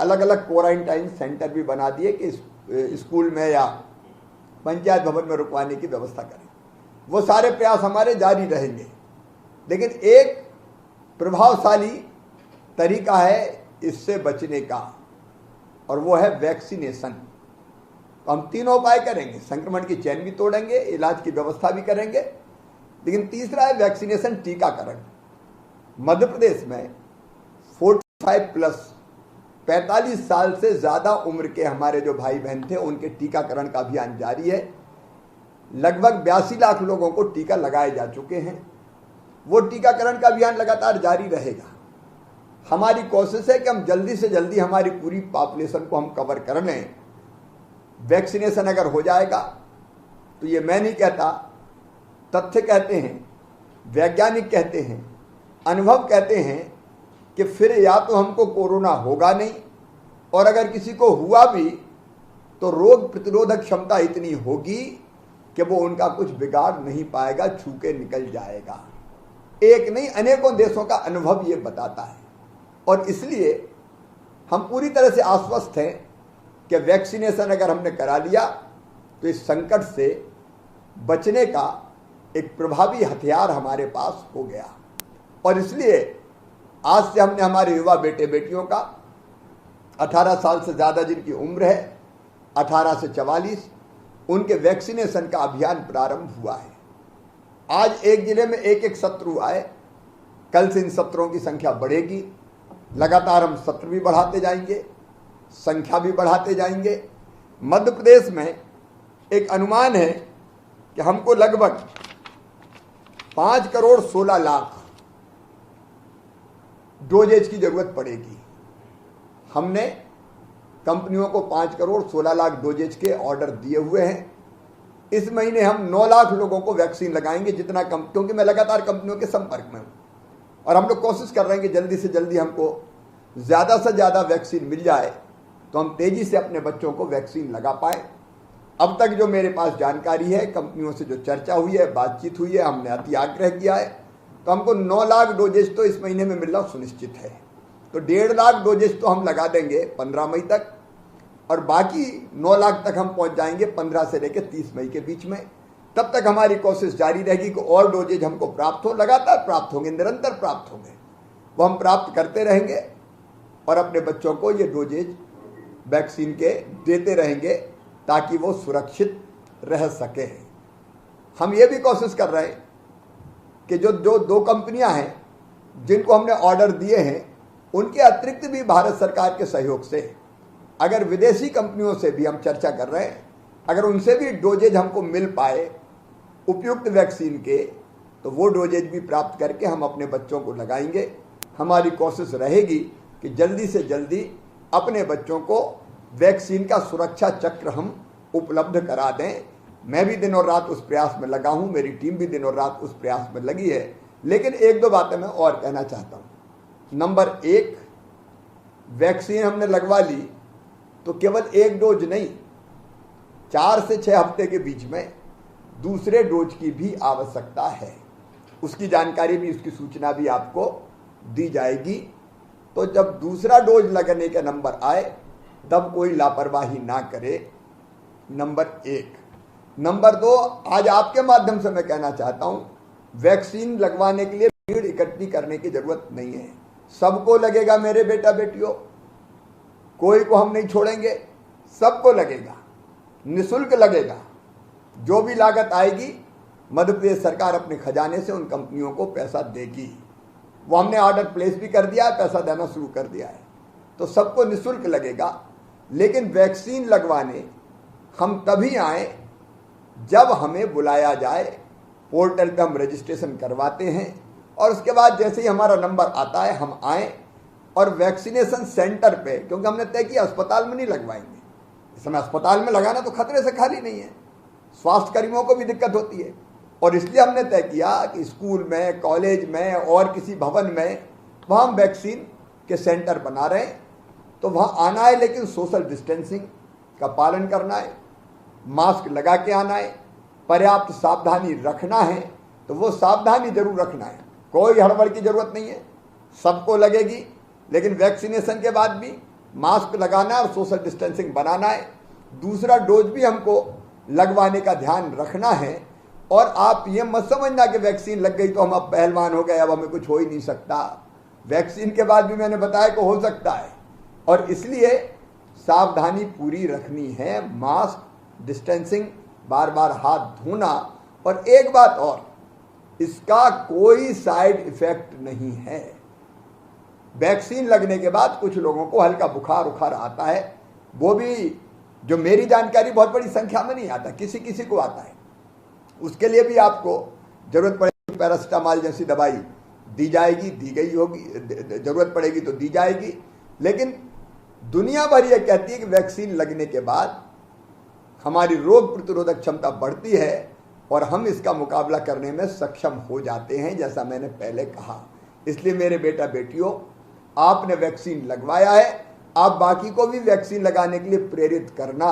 अलग अलग quarantine centre भी बना दिए कि स्कूल में या पंचायत भवन में रुकवाने की व्यवस्था करें। वो सारे प्रयास हमारे जारी रहेंगे, लेकिन एक प्रभावशाली तरीका है इससे बचने का, और वो है वैक्सीनेशन। तो हम तीनों उपाय करेंगे, संक्रमण की चैन भी तोड़ेंगे, इलाज की व्यवस्था भी करेंगे, लेकिन तीसरा है वैक्सीनेशन, टीकाकरण। मध्य प्रदेश में 45+ 45 साल से ज़्यादा उम्र के हमारे जो भाई बहन थे उनके टीकाकरण का अभियान जारी है। लगभग 82 लाख लोगों को टीका लगाए जा चुके हैं। वो टीकाकरण का अभियान लगातार जारी रहेगा। हमारी कोशिश है कि हम जल्दी से जल्दी हमारी पूरी पॉपुलेशन को हम कवर कर लें। वैक्सीनेशन अगर हो जाएगा तो ये मैं नहीं कहता, तथ्य कहते हैं, वैज्ञानिक कहते हैं, अनुभव कहते हैं कि फिर या तो हमको कोरोना होगा नहीं, और अगर किसी को हुआ भी तो रोग प्रतिरोधक क्षमता इतनी होगी कि वो उनका कुछ बिगाड़ नहीं पाएगा, छू के निकल जाएगा। एक नहीं, अनेकों देशों का अनुभव ये बताता है, और इसलिए हम पूरी तरह से आश्वस्त हैं कि वैक्सीनेशन अगर हमने करा लिया तो इस संकट से बचने का एक प्रभावी हथियार हमारे पास हो गया। और इसलिए आज से हमने हमारे युवा बेटे बेटियों का 18 साल से ज़्यादा जिनकी उम्र है 18 से 44, उनके वैक्सीनेशन का अभियान प्रारंभ हुआ है। आज एक जिले में एक सत्र हुआ है, कल से इन सत्रों की संख्या बढ़ेगी। लगातार हम सत्र भी बढ़ाते जाएंगे, संख्या भी बढ़ाते जाएंगे। मध्य प्रदेश में एक अनुमान है कि हमको लगभग 5 करोड़ 16 लाख डोजेज की जरूरत पड़ेगी। हमने कंपनियों को 5 करोड़ 16 लाख डोजेज के ऑर्डर दिए हुए हैं। इस महीने हम 9 लाख लोगों को वैक्सीन लगाएंगे, जितना कम, क्योंकि मैं लगातार कंपनियों के संपर्क में हूं, और हम लोग कोशिश कर रहे हैं कि जल्दी से जल्दी हमको ज़्यादा से ज़्यादा वैक्सीन मिल जाए तो हम तेज़ी से अपने बच्चों को वैक्सीन लगा पाएँ। अब तक जो मेरे पास जानकारी है, कंपनियों से जो चर्चा हुई है, बातचीत हुई है, हमने अति आग्रह किया है, तो हमको 9 लाख डोजेज तो इस महीने में मिलना सुनिश्चित है। तो 1.5 लाख डोजेज तो हम लगा देंगे 15 मई तक, और बाकी 9 लाख तक हम पहुंच जाएंगे 15 से लेकर 30 मई के बीच में। तब तक हमारी कोशिश जारी रहेगी कि और डोजेज हमको प्राप्त हो, लगातार प्राप्त होंगे, निरंतर प्राप्त होंगे, वो हम प्राप्त करते रहेंगे और अपने बच्चों को ये डोजेज वैक्सीन के देते रहेंगे ताकि वो सुरक्षित रह सके। हम ये भी कोशिश कर रहे हैं कि जो 2 कंपनियां हैं जिनको हमने ऑर्डर दिए हैं, उनके अतिरिक्त भी भारत सरकार के सहयोग से अगर विदेशी कंपनियों से भी हम चर्चा कर रहे हैं, अगर उनसे भी डोजेज हमको मिल पाए उपयुक्त वैक्सीन के, तो वो डोजेज भी प्राप्त करके हम अपने बच्चों को लगाएंगे। हमारी कोशिश रहेगी कि जल्दी से जल्दी अपने बच्चों को वैक्सीन का सुरक्षा चक्र हम उपलब्ध करा दें। मैं भी दिन और रात उस प्रयास में लगा हूं, मेरी टीम भी दिन और रात उस प्रयास में लगी है। लेकिन 1-2 बातें मैं और कहना चाहता हूं। नंबर 1, वैक्सीन हमने लगवा ली तो केवल 1 डोज नहीं, 4 से 6 हफ्ते के बीच में दूसरे डोज की भी आवश्यकता है। उसकी जानकारी भी, उसकी सूचना भी आपको दी जाएगी। तो जब दूसरा डोज लगने का नंबर आए तब कोई लापरवाही ना करे, नंबर 1। नंबर 2, आज आपके माध्यम से मैं कहना चाहता हूं, वैक्सीन लगवाने के लिए भीड़ इकट्ठी करने की जरूरत नहीं है। सबको लगेगा मेरे बेटा बेटियों, कोई को हम नहीं छोड़ेंगे, सबको लगेगा, निःशुल्क लगेगा। जो भी लागत आएगी मध्य प्रदेश सरकार अपने खजाने से उन कंपनियों को पैसा देगी। वो हमने ऑर्डर प्लेस भी कर दिया है, पैसा देना शुरू कर दिया है, तो सबको निःशुल्क लगेगा। लेकिन वैक्सीन लगवाने हम तभी आए जब हमें बुलाया जाए। पोर्टल पे हम रजिस्ट्रेशन करवाते हैं और उसके बाद जैसे ही हमारा नंबर आता है हम आएँ और वैक्सीनेशन सेंटर पे, क्योंकि हमने तय किया अस्पताल में नहीं लगवाएंगे। इस समय अस्पताल में लगाना तो खतरे से खाली नहीं है, स्वास्थ्य कर्मियों को भी दिक्कत होती है, और इसलिए हमने तय किया कि स्कूल में, कॉलेज में और किसी भवन में वहाँ हम वैक्सीन के सेंटर बना रहे हैं। तो वहाँ आना है, लेकिन सोशल डिस्टेंसिंग का पालन करना है, मास्क लगा के आना है, पर्याप्त सावधानी रखना है। तो वो सावधानी जरूर रखना है, कोई हड़बड़ की जरूरत नहीं है, सबको लगेगी। लेकिन वैक्सीनेशन के बाद भी मास्क लगाना है और सोशल डिस्टेंसिंग बनाना है। दूसरा डोज भी हमको लगवाने का ध्यान रखना है। और आप ये मत समझना कि वैक्सीन लग गई तो हम अब पहलवान हो गए, अब हमें कुछ हो ही नहीं सकता। वैक्सीन के बाद भी मैंने बताया कि हो सकता है, और इसलिए सावधानी पूरी रखनी है। मास्क, डिस्टेंसिंग, बार बार हाथ धोना। और एक बात और, इसका कोई साइड इफेक्ट नहीं है। वैक्सीन लगने के बाद कुछ लोगों को हल्का बुखार उखार आता है, वो भी जो मेरी जानकारी बहुत बड़ी संख्या में नहीं आता, किसी किसी को आता है। उसके लिए भी आपको जरूरत पड़ेगी पैरासिटामॉल जैसी दवाई दी जाएगी, दी गई होगी, जरूरत पड़ेगी तो दी जाएगी। लेकिन दुनिया भर यह कहती है कि वैक्सीन लगने के बाद हमारी रोग प्रतिरोधक क्षमता बढ़ती है और हम इसका मुकाबला करने में सक्षम हो जाते हैं, जैसा मैंने पहले कहा। इसलिए मेरे बेटा बेटियों, आपने वैक्सीन लगवाया है, आप बाकी को भी वैक्सीन लगाने के लिए प्रेरित करना।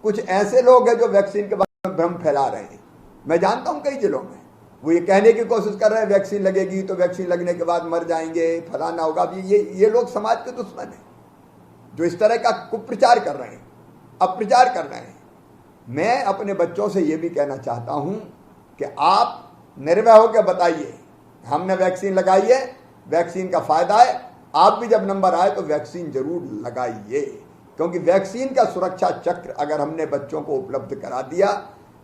कुछ ऐसे लोग हैं जो वैक्सीन के बारे में भ्रम फैला रहे हैं। मैं जानता हूं कई जिलों में वो ये कहने की कोशिश कर रहे हैं वैक्सीन लगेगी तो वैक्सीन लगने के बाद मर जाएंगे, फलाना होगा। ये लोग समाज के दुश्मन हैं जो इस तरह का कुप्रचार कर रहे हैं, अप्रचार कर रहे हैं। मैं अपने बच्चों से ये भी कहना चाहता हूं कि आप निर्भय होकर बताइए, हमने वैक्सीन लगाई है, वैक्सीन का फायदा है। आप भी जब नंबर आए तो वैक्सीन जरूर लगाइए, क्योंकि वैक्सीन का सुरक्षा चक्र अगर हमने बच्चों को उपलब्ध करा दिया,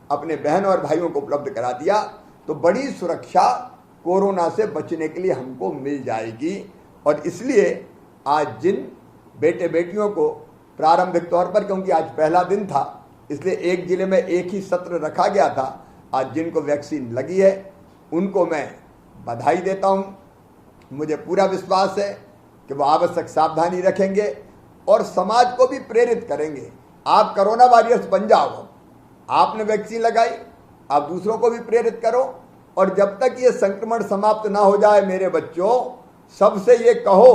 अपने बहन और भाइयों को उपलब्ध करा दिया, तो बड़ी सुरक्षा कोरोना से बचने के लिए हमको मिल जाएगी। और इसलिए आज जिन बेटे बेटियों को प्रारंभिक तौर पर, क्योंकि आज पहला दिन था इसलिए एक जिले में एक ही सत्र रखा गया था, आज जिनको वैक्सीन लगी है उनको मैं बधाई देता हूं। मुझे पूरा विश्वास है कि वो आवश्यक सावधानी रखेंगे और समाज को भी प्रेरित करेंगे। आप कोरोना वॉरियर्स बन जाओ। आपने वैक्सीन लगाई, आप दूसरों को भी प्रेरित करो। और जब तक ये संक्रमण समाप्त ना हो जाए मेरे बच्चों, सबसे ये कहो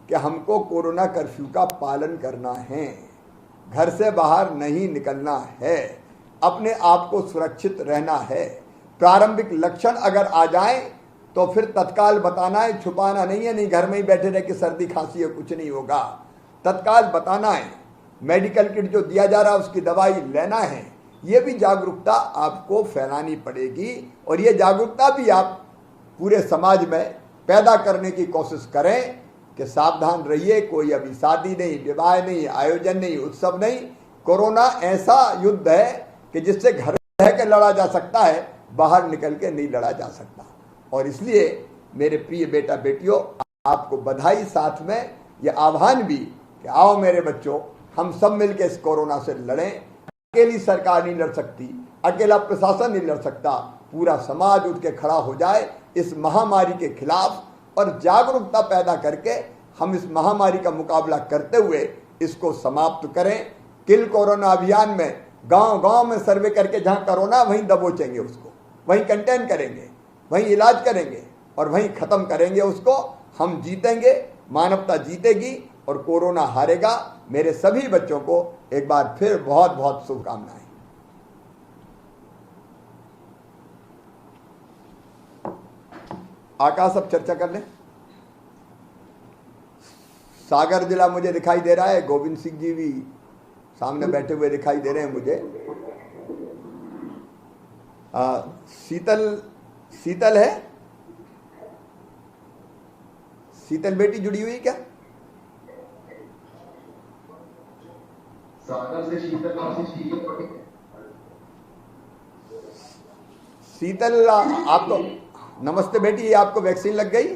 कि हमको कोरोना कर्फ्यू का पालन करना है, घर से बाहर नहीं निकलना है, अपने आप को सुरक्षित रहना है। प्रारंभिक लक्षण अगर आ जाए तो फिर तत्काल बताना है, छुपाना नहीं है। नहीं घर में ही बैठे रह के सर्दी खांसी है, कुछ नहीं होगा, तत्काल बताना है। मेडिकल किट जो दिया जा रहा है उसकी दवाई लेना है। ये भी जागरूकता आपको फैलानी पड़ेगी और ये जागरूकता भी आप पूरे समाज में पैदा करने की कोशिश करें कि सावधान रहिए। कोई अभी शादी नहीं, विवाह नहीं, आयोजन नहीं, उत्सव नहीं। कोरोना ऐसा युद्ध है कि जिससे घर रह के लड़ा जा सकता है, बाहर निकल के नहीं लड़ा जा सकता। और इसलिए मेरे प्रिय बेटा बेटियों, आपको बधाई, साथ में यह आह्वान भी कि आओ मेरे बच्चों, हम सब मिलकर इस कोरोना से लड़ें। अकेली सरकार नहीं लड़ सकती, अकेला प्रशासन नहीं लड़ सकता, पूरा समाज उठ के खड़ा हो जाए इस महामारी के खिलाफ और जागरूकता पैदा करके हम इस महामारी का मुकाबला करते हुए इसको समाप्त करें। किल कोरोना अभियान में गांव गांव में सर्वे करके जहां कोरोना वहीं दबोचेंगे, उसको वहीं कंटेन करेंगे, वहीं इलाज करेंगे और वहीं खत्म करेंगे उसको। हम जीतेंगे, मानवता जीतेगी और कोरोना हारेगा। मेरे सभी बच्चों को एक बार फिर बहुत बहुत शुभकामनाएं। आकाश, अब चर्चा कर लें। सागर जिला मुझे दिखाई दे रहा है, गोविंद सिंह जी भी सामने बैठे हुए दिखाई दे रहे हैं मुझे। शीतल है, शीतल बेटी जुड़ी हुई क्या? सागर से शीतल, आपको नमस्ते बेटी, आपको वैक्सीन लग गई?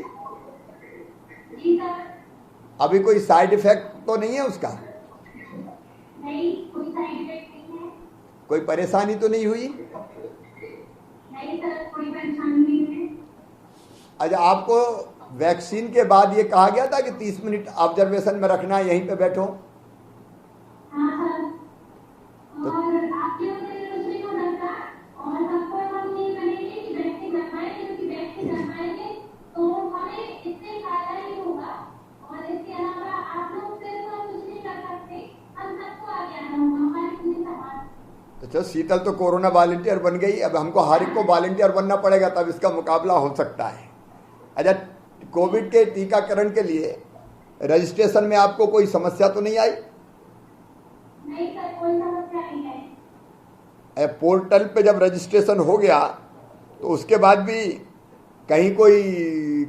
अभी कोई साइड इफेक्ट तो नहीं है उसका? नहीं, कोई साइड इफेक्ट नहीं है। कोई परेशानी तो नहीं हुई? नहीं सर, कोई परेशानी नहीं है। अच्छा, आपको वैक्सीन के बाद ये कहा गया था कि 30 मिनट ऑब्जर्वेशन में रखना है, यहीं पे बैठो? हाँ सर, और आपके उससे को डरता और सबको हम ये करेंगे कि वैक्सीन लगवाएंगे, क्योंकि वैक्सीन लगवाएंगे तो हमें इससे फायदा ही होगा। और इसके अलावा आप लोग सिर्फ कुछ नहीं कर सकते, हम सबको आगे आना होगा, हमारे पूरे समाज। अच्छा, शीतल तो कोरोना वॉलंटियर बन गई, अब हमको हर एक को वॉलंटियर बनना पड़ेगा, तब इसका मुकाबला हो सकता है। अच्छा, कोविड के टीकाकरण के लिए रजिस्ट्रेशन में आपको कोई समस्या तो नहीं आई? नहीं सर, कोई समस्या नहीं है। पोर्टल पे जब रजिस्ट्रेशन हो गया तो उसके बाद भी कहीं कोई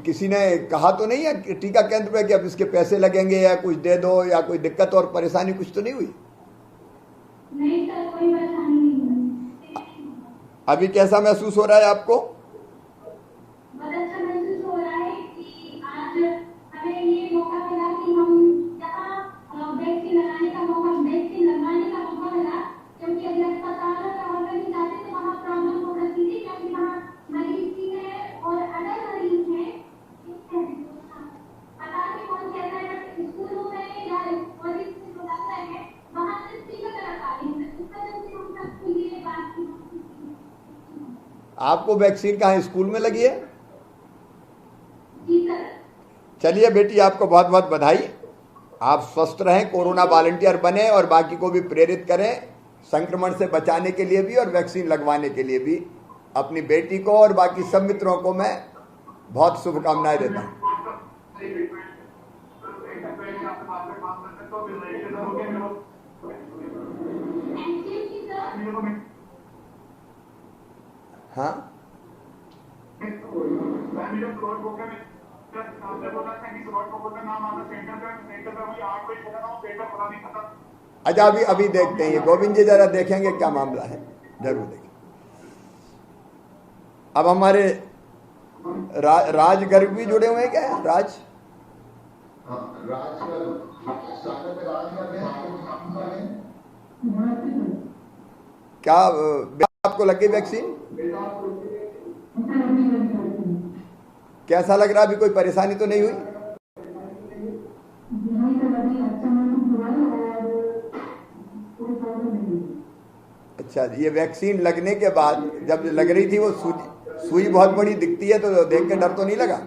किसी ने कहा तो नहीं है कि टीका केंद्र पे कि अब इसके पैसे लगेंगे या कुछ दे दो या कोई दिक्कत और परेशानी कुछ तो नहीं हुई? नहीं सर, कोई परेशानी नहीं है। अभी कैसा महसूस हो रहा है आपको? बहुत अच्छा महसूस हो रहा है कि आज हमें ये मौका मिला कि हम यहाँ वैक्सीन लगाने का मौका मिला, क्योंकि अगर अस्पतालों में ऑर्डर नहीं जाते तो वहाँ प्रॉब्लम हो सकती थी, क्योंकि वहाँ मरीज भी है और अदर मरीज है। पता नहीं कौन कहता है, बट स्कूलों में या मरीज से जो लगता है वहाँ से टीकाकरण आ रही है। इस वजह से हम सबको ये बात की। आपको वैक्सीन कहाँ स्कूल में लगी है? जी सर। चलिए बेटी, आपको बहुत बहुत बधाई। आप स्वस्थ रहें, कोरोना वॉलंटियर बने और बाकी को भी प्रेरित करें संक्रमण से बचाने के लिए भी और वैक्सीन लगवाने के लिए भी। अपनी बेटी को और बाकी सब मित्रों को मैं बहुत शुभकामनाएं देता हूं। हाँ, अच्छा अभी देखते हैं, गोविंद जी जरा देखेंगे क्या मामला है, जरूर देखें। अब हमारे राज गर्ग भी जुड़े हुए हैं क्या? राज क्या आपको लग गई वैक्सीन? कैसा लग रहा? अभी कोई परेशानी तो नहीं हुई? अच्छा, ये वैक्सीन लगने के बाद जब लग रही थी वो सुई बहुत बड़ी दिखती है, तो देख के डर तो नहीं लगा?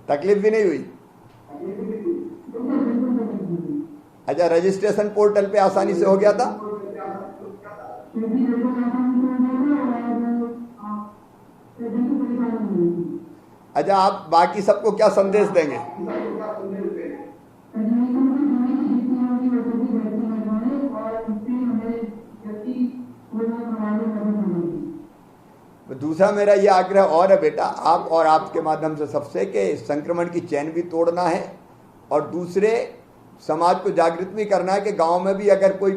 तकलीफ भी नहीं हुई? अच्छा, रजिस्ट्रेशन पोर्टल पे आसानी से हो गया था? अच्छा, आप बाकी सबको क्या संदेश देंगे? दूसरा मेरा ये आग्रह और है बेटा, आप और आपके माध्यम से सबसे, कि संक्रमण की चैन भी तोड़ना है और दूसरे समाज को जागृत भी करना है कि गांव में भी अगर कोई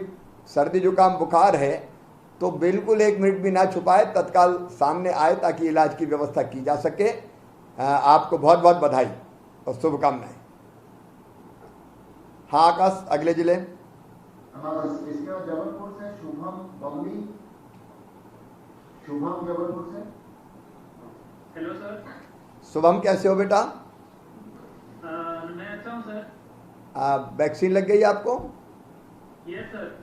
सर्दी जुकाम बुखार है तो बिल्कुल 1 मिनट भी ना छुपाए, तत्काल सामने आए ताकि इलाज की व्यवस्था की जा सके। आपको बहुत बहुत बधाई और शुभकामनाएं। हाँ आकाश, अगले जिले। इसके बाद जबलपुर से शुभम बम्बी। शुभम जबलपुर से। Hello sir. शुभम, कैसे हो बेटा? मैं अच्छा हूँ सर। वैक्सीन लग गई आपको? Yes sir.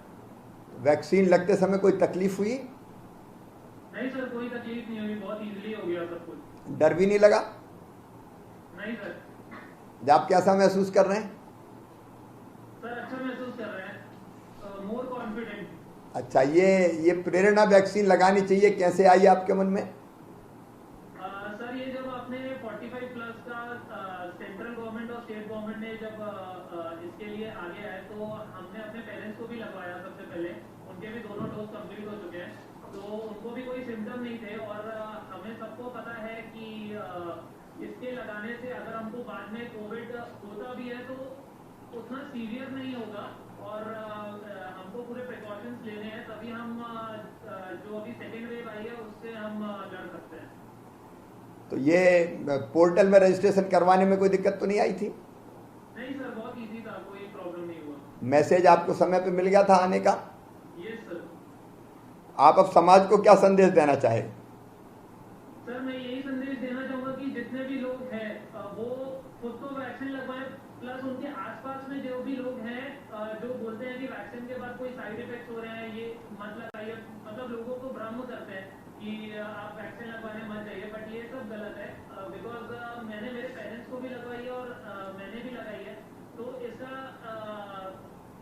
वैक्सीन लगते समय कोई तकलीफ हुई? नहीं सर, कोई तकलीफ नहीं हुई, बहुत इजीली हो गया सब कुछ। डर भी नहीं लगा? नहीं सर। जब आप कैसा महसूस कर रहे हैं? सर अच्छा महसूस कर रहे हैं, मोर कॉन्फिडेंट। अच्छा, ये प्रेरणा वैक्सीन लगानी चाहिए कैसे आई आपके मन में? सर ये जब आपने 45 प्लस का सेंट्रल गवर्नमेंट और स्टेट गवर्नमेंट ने जब इसके लिए आगे आए तो हमने अपने पेरेंट्स को भी लगवाया सबसे पहले। उनके भी दोनों डोज कंप्लीट हो चुके हैं, तो उनको भी कोई सिम्टम नहीं थे। और हमें सबको पता है कि इसके लगाने से अगर हमको बाद में कोविड होता भी है तो उतना सीवियर नहीं होगा और हमको पूरे प्रिकॉशंस लेने हैं, तभी हम जो अभी सेकेंड वेव आई है उससे हम लड़ सकते हैं। तो ये पोर्टल में रजिस्ट्रेशन करवाने में कोई दिक्कत तो नहीं आई थी? नहीं सर, बहुत इजी था, कोई प्रॉब्लम नहीं हुआ। मैसेज आपको समय पे मिल गया था आने का? Yes sir. आप अब समाज को क्या संदेश देना चाहे? सर मैं यही संदेश देना चाहूंगा कि जितने भी लोग हैं वो खुद को वैक्सीन लगवाएं, प्लस उनके आसपास में जो भी लोग हैं जो बोलते हैं कि वैक्सीन के बाद कोई साइड इफेक्ट्स हो रहे हैं, ये मत लगाइए, मतलब लोगों को भ्रम करते हैं कि आप वैक्सीन लगवाने मत जाइए, बट ये सब गलत है। बिकॉज मैंने मेरे पेरेंट्स को भी लगवाई है और मैंने भी लगाई है, तो इसका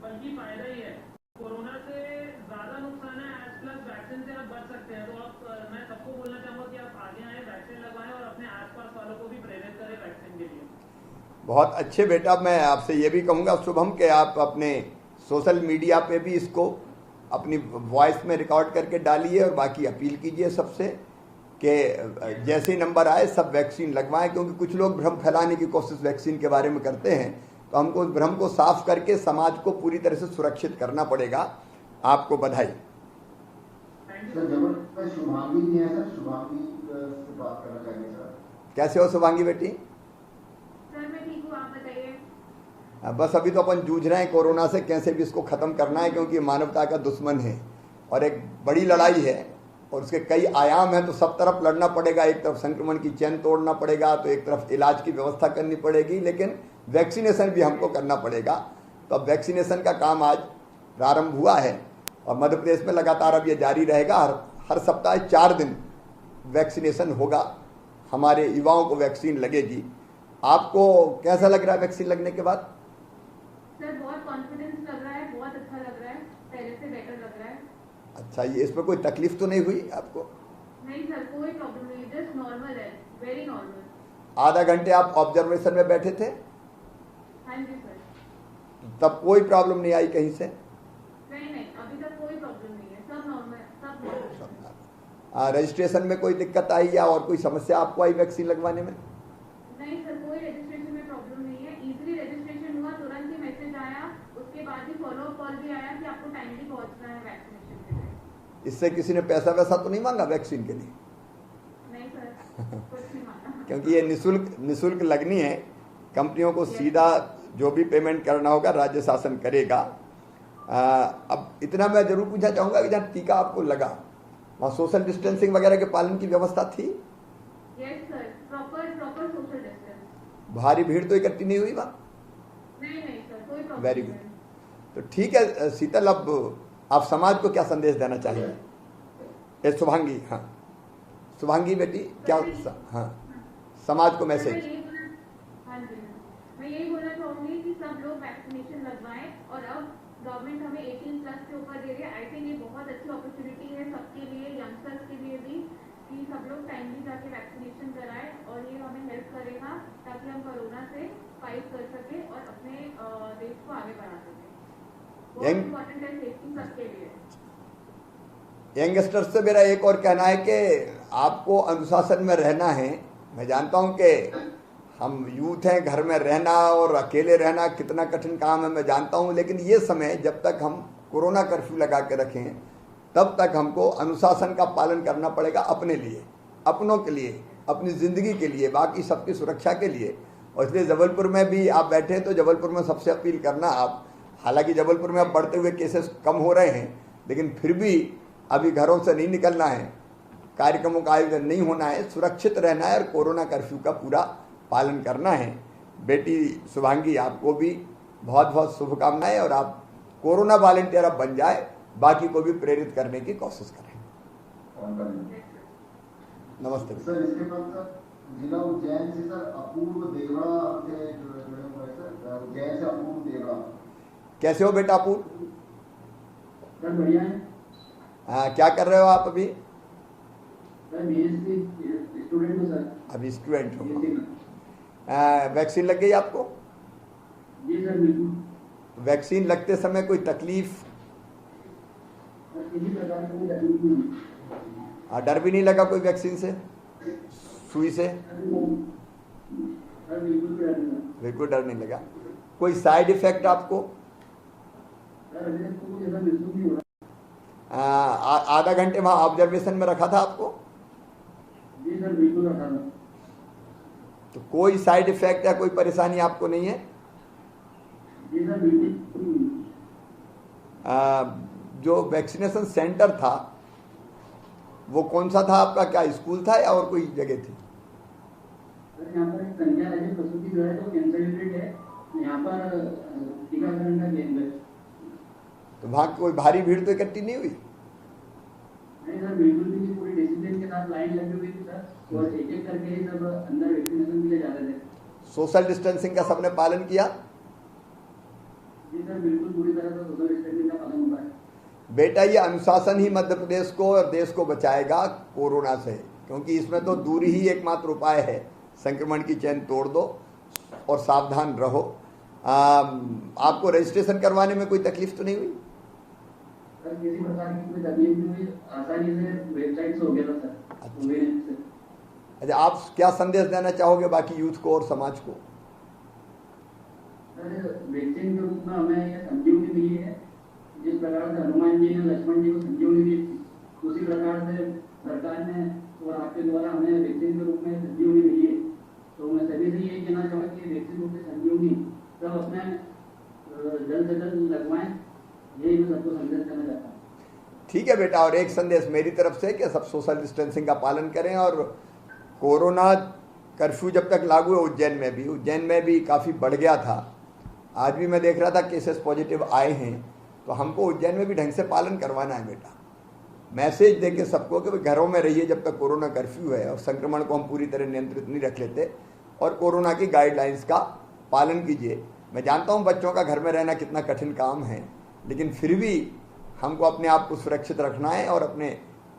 बल्कि फायदा ही है। कोरोना से ज्यादा नुकसान है, एज प्लस वैक्सीन से आप बच सकते हैं। तो आप मैं सबको बोलना चाहूंगा कि आप आगे आए, वैक्सीन लगवाएं और अपने आसपास बहुत अच्छे बेटा, मैं आपसे ये भी कहूँगा शुभम कि आप अपने सोशल मीडिया पे भी इसको अपनी वॉइस में रिकॉर्ड करके डालिए और बाकी अपील कीजिए सबसे कि जैसे ही नंबर आए सब वैक्सीन लगवाएं, क्योंकि कुछ लोग भ्रम फैलाने की कोशिश वैक्सीन के बारे में करते हैं। तो हमको उस भ्रम को साफ करके समाज को पूरी तरह से सुरक्षित करना पड़ेगा। आपको बधाई। सर जबलपुर में शुभांगी भी है सर, शुभांगी से बात करना चाहेंगे सर। कैसे हो शुभांगी बेटी? सर मैं ठीक हूँ, आप बताइए। बस अभी तो अपन जूझ रहे हैं कोरोना से, कैसे भी इसको ख़त्म करना है, क्योंकि मानवता का दुश्मन है और एक बड़ी लड़ाई है और उसके कई आयाम हैं। तो सब तरफ लड़ना पड़ेगा। एक तरफ संक्रमण की चैन तोड़ना पड़ेगा, तो एक तरफ इलाज की व्यवस्था करनी पड़ेगी, लेकिन वैक्सीनेशन भी हमको करना पड़ेगा। तो अब वैक्सीनेशन का काम आज प्रारंभ हुआ है और मध्य प्रदेश में लगातार अब ये जारी रहेगा। हर सप्ताह 4 दिन वैक्सीनेशन होगा, हमारे युवाओं को वैक्सीन लगेगी। आपको कैसा लग रहा है वैक्सीन लगने के बाद? सर बहुत कॉन्फिडेंस लग रहा है, बहुत अच्छा लग रहा है, पहले से बेटर लग रहा है। अच्छा, ये इसमें कोई तकलीफ तो नहीं हुई आपको? नहीं सर, कोई प्रॉब्लम नहीं, जस्ट नॉर्मल है, वेरी नॉर्मल। आधा घंटे आप ऑब्जर्वेशन में बैठे थे? हाँ जी सर। तब कोई प्रॉब्लम नहीं आई कहीं से? नहीं नहीं, अभी तक कोई प्रॉब्लम नहीं है, सब नॉर्मल, सब नॉर्मल। रजिस्ट्रेशन में कोई दिक्कत आई या और कोई समस्या आपको आई वैक्सीन लगवाने में? नहीं सर, कोई रजिस्ट्रेशन में प्रॉब्लम नहीं है, इजीली रजिस्ट्रेशन हुआ, तुरंत ही मैसेज आया, उसके बाद ही फॉलो अप कॉल भी आया कि आपको टाइमली पहुंचना है वैक्सीनेशन के लिए। इससे किसी ने पैसा वैसा तो नहीं मांगा वैक्सीन के लिए? नहीं सर, कुछ नहीं मांगा। क्योंकि ये निःशुल्क लगनी है। कंपनियों को सीधा जो भी पेमेंट करना होगा राज्य शासन करेगा। अब इतना मैं जरूर पूछना चाहूँगा कि जहाँ टीका आपको लगा वहाँ सोशल डिस्टेंसिंग वगैरह के पालन की व्यवस्था थी? Yes sir, proper social distance. भारी भीड़ तो इकट्ठी नहीं हुई वहाँ? नहीं नहीं सर, कोई प्रॉब्लम वेरी नहीं गुड। है। तो ठीक है शीतल, अब आप समाज को क्या संदेश देना चाहिए? शुभांगी, हाँ शुभांगी बेटी, क्या हाँ समाज को मैसेज? हाँ जी, मैं यही बोलना चाहूंगी कि सब लोग वैक्सीनेशन लगवाएं और अब गवर्नमेंट हमें 18+ के ऊपर दे रही है। आई थिंक ये बहुत अच्छी अपॉर्चुनिटी है सबके लिए, यंगस्टर्स के लिए भी, कि सब लोग टाइमली जाके वैक्सीनेशन कराएं और ये हमें हेल्प करेगा ताकि हम कोरोना से फाइट कर सके और अपने देश को आगे बढ़ा सके। बहुत इम्पोर्टेंट है सेफ्टी सबके लिए। यंगस्टर्स से मेरा एक और कहना है कि आपको अनुशासन में रहना है। मैं जानता हूं कि हम यूथ हैं, घर में रहना और अकेले रहना कितना कठिन काम है मैं जानता हूं, लेकिन ये समय जब तक हम कोरोना कर्फ्यू लगा के रखें तब तक हमको अनुशासन का पालन करना पड़ेगा, अपने लिए, अपनों के लिए, अपनी ज़िंदगी के लिए, बाकी सबकी सुरक्षा के लिए। और इसलिए जबलपुर में भी आप बैठे तो जबलपुर में सबसे अपील करना आप, हालांकि जबलपुर में अब बढ़ते हुए केसेस कम हो रहे हैं, लेकिन फिर भी अभी घरों से नहीं निकलना है, कार्यक्रमों का आयोजन नहीं होना है, सुरक्षित रहना है और कोरोना कर्फ्यू का पूरा पालन करना है। बेटी शुभांगी, आपको भी बहुत बहुत शुभकामनाएं और आप कोरोना वॉलंटियर अब बन जाए, बाकी को भी प्रेरित करने की कोशिश करें। नमस्ते सर। इसके बाद सर जिला उज्जैन से सर अपूर्व देवड़ा हमसे जुड़े हुए हैं सर, उज्जैन से अपूर्व देवड़ा। कैसे हो बेटा अपूर्व? सर बढ़िया है। क्या कर रहे हो आप अभी? सर बीएससी स्टूडेंट हूँ सर। अभी स्टूडेंट हो। वैक्सीन लग गई आपको? जी सर बिल्कुल। वैक्सीन लगते समय कोई तकलीफ, किसी प्रकार की तकलीफ नहीं। डर भी नहीं लगा कोई वैक्सीन से, सुई से? सर बिल्कुल भी डर नहीं लगा। बिल्कुल डर नहीं लगा। कोई साइड इफेक्ट आपको? सर अभी तक तो कुछ ऐसा महसूस नहीं हो रहा। आधा घंटे वहाँ ऑब्जर्वेशन में रखा था आपको? जी सर बिल्कुल रखा था। तो कोई साइड इफेक्ट या कोई परेशानी आपको नहीं है? जी सर बिल्कुल। जो वैक्सीनेशन सेंटर था वो कौन सा था आपका? क्या स्कूल था या और कोई जगह थी? सर यहाँ पर एक कन्या राज्य प्रसूति जो है तो कैंसर यूनिट है, यहाँ पर टीकाकरण का केंद्र है। तो वहाँ कोई भारी भीड़ तो इकट्ठी नहीं हुई? नहीं सर बिल्कुल भी नहीं, पूरी डिसिप्लिन के साथ लाइन लगी हुई थी सर, और एक एक करके ही सब अंदर वैक्सीनेशन के लिए जा रहे थे। सोशल डिस्टेंसिंग का सबने पालन किया? जी सर बिल्कुल पूरी तरह से सोशल डिस्टेंसिंग का पालन हुआ है। बेटा ये अनुशासन ही मध्य प्रदेश को और देश को बचाएगा कोरोना से, क्योंकि इसमें तो दूरी ही एकमात्र उपाय है। संक्रमण की चैन तोड़ दो, और सावधान रहो। आपको रजिस्ट्रेशन करवाने में कोई तकलीफ तो नहीं हुई? सर किसी प्रकार की कोई तकलीफ नहीं हुई, आसानी से वेबसाइट से हो गया था सर। अच्छा, आप क्या संदेश देना चाहोगे बाकी यूथ को और समाज को? सर वैक्सीन के रूप में हमें ये संजीवनी मिली है, जिस प्रकार से हनुमान जी ने लक्ष्मण जी को संजीवनी दी, उसी प्रकार से सरकार ने और आपके द्वारा हमें वैक्सीन के रूप में संजीवनी मिली है। तो मैं सभी से यही कहना चाहूँगा कि वैक्सीन रूप में संजीवनी सब अपने जल्द से जल्द लगवाएं, यही मैं सबको संदेश देना चाहता हूँ। ठीक है बेटा, और एक संदेश मेरी तरफ से कि सब सोशल डिस्टेंसिंग का पालन करें। और कोरोना कर्फ्यू जब तक लागू है, उज्जैन में भी काफ़ी बढ़ गया था। आज भी मैं देख रहा था केसेस पॉजिटिव आए हैं, तो हमको उज्जैन में भी ढंग से पालन करवाना है बेटा। मैसेज दे के सबको कि घरों में रहिए जब तक कोरोना कर्फ्यू है, और संक्रमण को हम पूरी तरह नियंत्रित नहीं रख लेते, और कोरोना की गाइडलाइंस का पालन कीजिए। मैं जानता हूँ बच्चों का घर में रहना कितना कठिन काम है, लेकिन फिर भी हमको अपने आप को सुरक्षित रखना है और अपने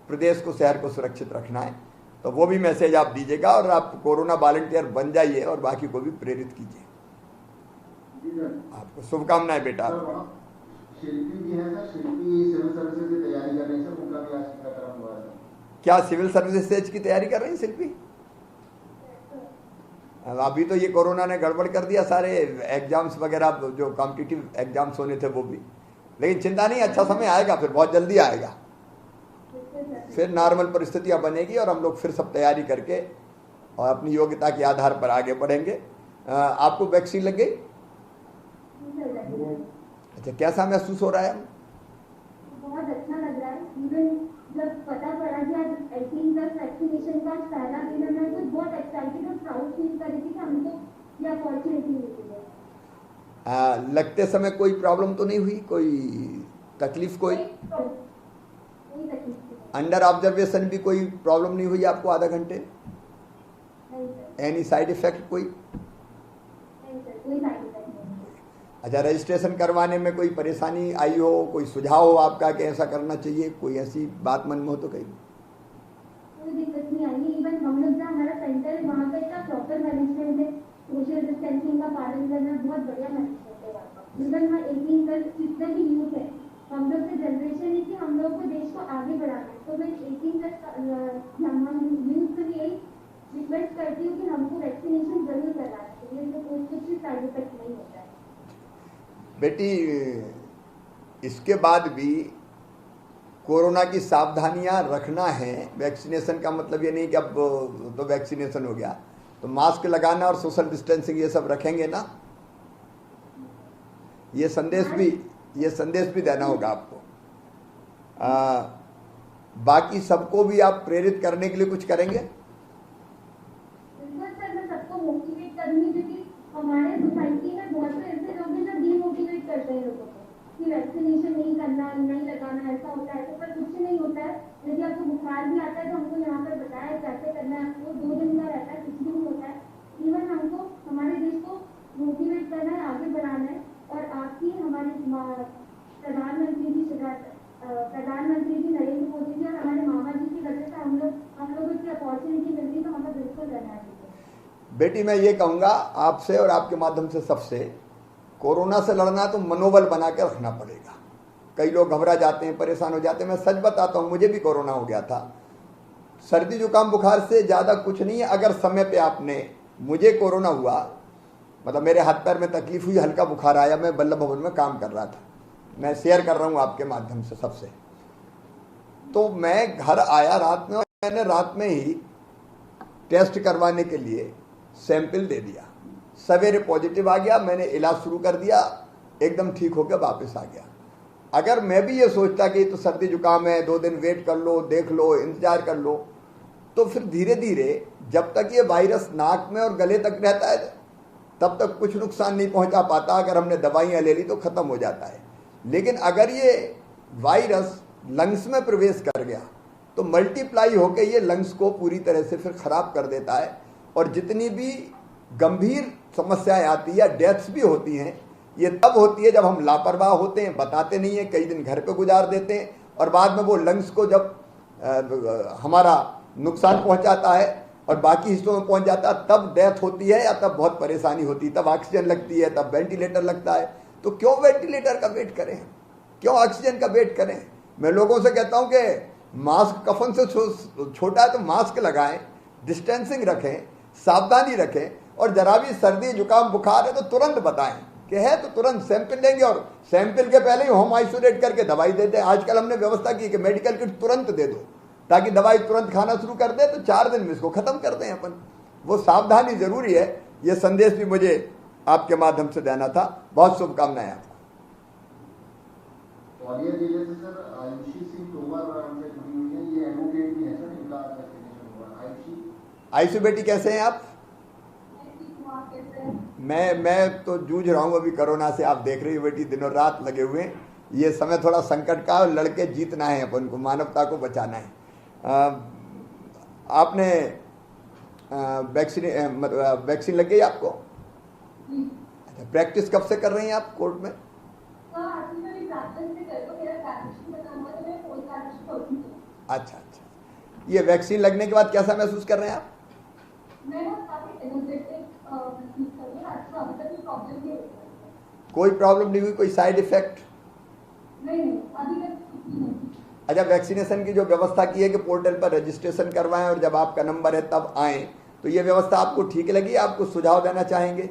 प्रदेश को, शहर को सुरक्षित रखना है। तो वो भी मैसेज आप दीजिएगा, और आप कोरोना वॉलंटियर बन जाइए और बाकी को भी प्रेरित कीजिए। आपको शुभकामनाएं बेटा। शिल्पी भी है सर, शिल्पी सिविल सर्विसेज की तैयारी कर रही है सर, उनका भी आज टीकाकरण हुआ है। क्या सिविल सर्विसेज की तैयारी कर रही हैं शिल्पी? अभी तो ये कोरोना ने गड़बड़ कर दिया सारे एग्जाम्स वगैरह, जो कॉम्पिटिटिव एग्जाम्स होने थे वो भी। लेकिन चिंता नहीं, अच्छा समय आएगा, फिर बहुत जल्दी आएगा, फिर नॉर्मल परिस्थितियां बनेगी और हम लोग फिर सब तैयारी करके और अपनी योग्यता के आधार पर आगे बढ़ेंगे। आपको वैक्सीन लग गई? अच्छा, कैसा महसूस हो रहा है? बहुत अच्छा लग रहा है। इवन जब पता पड़ा कि आज 18+ वैक्सीनेशन का पहला दिन है, मैं तो बहुत एक्साइटेड और प्राउड फील कर रही थी कि हमको ये अपॉर्चुनिटी मिली है। लगते समय कोई प्रॉब्लम तो नहीं हुई, कोई तकलीफ? कोई तकलीफ नहीं। अंडर ऑब्जर्वेशन भी कोई प्रॉब्लम नहीं हुई आपको आधा घंटे? नहीं सर, एनी साइड इफेक्ट कोई? नहीं सर, कोई साइड इफेक्ट नहीं। अच्छा, रजिस्ट्रेशन करवाने में कोई परेशानी आई हो, कोई सुझाव हो आपका कि ऐसा करना चाहिए, कोई ऐसी बात मन में हो तो कहीं? कोई दिक्कत नहीं आई। इवन हम लोग जहाँ हमारा सेंटर है वहाँ का इतना प्रॉपर मैनेजमेंट है, सोशल डिस्टेंसिंग का पालन करना बहुत बढ़िया मैनेजमेंट है वहाँ का। इवन वहाँ 18+ जितने भी यूथ है, हम लोग से जनरेशन है कि हम लोग को देश को आगे बढ़ाना है। तो मैं 18+ यूथ से भी यही रिक्वेस्ट करती हूँ कि हमको वैक्सीनेशन जरूर कराना चाहिए, तो कुछ भी साइड इफेक्ट नहीं होता है। बेटी, इसके बाद भी कोरोना की सावधानियां रखना है। वैक्सीनेशन का मतलब ये नहीं कि अब तो वैक्सीनेशन हो गया, तो मास्क लगाना और सोशल डिस्टेंसिंग ये सब रखेंगे ना। ये संदेश भी देना होगा आपको। बाकी सबको भी आप प्रेरित करने के लिए कुछ करेंगे? बिल्कुल सर, मैं सबको मोटिवेट करूंगी, क्योंकि हमारे सोसाइटी में बहुत से ऐसे लोग हैं जो डीमोटिवेट करते हैं लोगों को कि वैक्सीनेशन नहीं करना, नहीं लगाना, ऐसा होता है। तो पर कुछ नहीं होता है। यदि आपको बुखार भी आता है तो हमको यहाँ पर बताया कैसे करना है, आपको 2 दिन का रहता है, कुछ भी नहीं होता है। इवन हमको हमारे देश को मोटिवेट करना है, आगे बढ़ाना है। और आपकी हमारे प्रधानमंत्री जी नरेंद्र मोदी जी और हमारे मामा जी की वजह से हम लोगों की अपॉर्चुनिटी मिलती, तो हमें बिल्कुल रहना चाहिए। बेटी, मैं ये कहूँगा आपसे और आपके माध्यम से सबसे, कोरोना से लड़ना तो मनोबल बना के रखना पड़ेगा। कई लोग घबरा जाते हैं, परेशान हो जाते हैं। मैं सच बताता हूँ, मुझे भी कोरोना हो गया था। सर्दी जुकाम बुखार से ज़्यादा कुछ नहीं है। अगर समय पे आपने, मुझे कोरोना हुआ, मतलब मेरे हाथ पैर में तकलीफ हुई, हल्का बुखार आया, मैं बल्लभ भवन में काम कर रहा था, मैं शेयर कर रहा हूँ आपके माध्यम से सबसे। तो मैं घर आया रात में, और मैंने रात में ही टेस्ट करवाने के लिए सैंपल दे दिया। सवेरे पॉजिटिव आ गया, मैंने इलाज शुरू कर दिया, एकदम ठीक होकर वापस आ गया। अगर मैं भी ये सोचता कि तो सर्दी जुकाम है, 2 दिन वेट कर लो, देख लो, इंतजार कर लो, तो फिर धीरे धीरे जब तक ये वायरस नाक में और गले तक रहता है तब तक कुछ नुकसान नहीं पहुंचा पाता। अगर हमने दवाइयाँ ले ली तो खत्म हो जाता है। लेकिन अगर ये वायरस लंग्स में प्रवेश कर गया तो मल्टीप्लाई होकर ये लंग्स को पूरी तरह से फिर खराब कर देता है, और जितनी भी गंभीर समस्याएं आती है, डेथ्स भी होती हैं, ये तब होती है जब हम लापरवाह होते हैं, बताते नहीं हैं, कई दिन घर पे गुजार देते हैं, और बाद में वो लंग्स को जब हमारा नुकसान पहुंचाता है और बाकी हिस्सों में पहुंच जाता है, तब डेथ होती है या तब बहुत परेशानी होती है, तब ऑक्सीजन लगती है, तब वेंटिलेटर लगता है। तो क्यों वेंटिलेटर का वेट करें, क्यों ऑक्सीजन का वेट करें? मैं लोगों से कहता हूं कि मास्क कफन से छोटा है तो मास्क लगाएं, डिस्टेंसिंग रखें, सावधानी रखें, और जरा भी सर्दी जुकाम बुखार है तो तुरंत बताएं कि है, तो तुरंत सैंपल लेंगे और सैंपल के पहले ही होम आइसोलेट करके दवाई देते हैं। आजकल हमने व्यवस्था की कि मेडिकल किट तुरंत दे दो ताकि दवाई तुरंत खाना शुरू कर दे, तो 4 दिन में इसको खत्म कर दें अपन। वो सावधानी जरूरी है। ये संदेश भी मुझे आपके माध्यम से देना था। बहुत शुभकामनाएं आपको। ग्वालियर जिले से सर आयुषी सिंह तोमर हमसे जुड़ी हुई है, ये एडवोकेट भी है सर, इनका वैक्सीनेशन हुआ। आयुषी बेटी कैसे हैं आप? मैं तो जूझ रहा हूँ अभी कोरोना से। आप देख रही हो बेटी, दिनों रात लगे हुए हैं। ये समय थोड़ा संकट का, लड़के जीतना है अपन को, मानवता को बचाना है। आपने वैक्सीन लग गई आपको? अच्छा, प्रैक्टिस कब से कर रही हैं आप कोर्ट में? अच्छा, ये वैक्सीन लगने के बाद कैसा महसूस कर रहे हैं आप? कोई प्रॉब्लम नहीं हुई, कोई साइड इफेक्ट? अच्छा, वैक्सीनेशन की जो व्यवस्था की है कि पोर्टल पर रजिस्ट्रेशन करवाएं और जब आपका नंबर है तब आएं, तो ये व्यवस्था आपको ठीक लगी? आपको सुझाव देना चाहेंगे?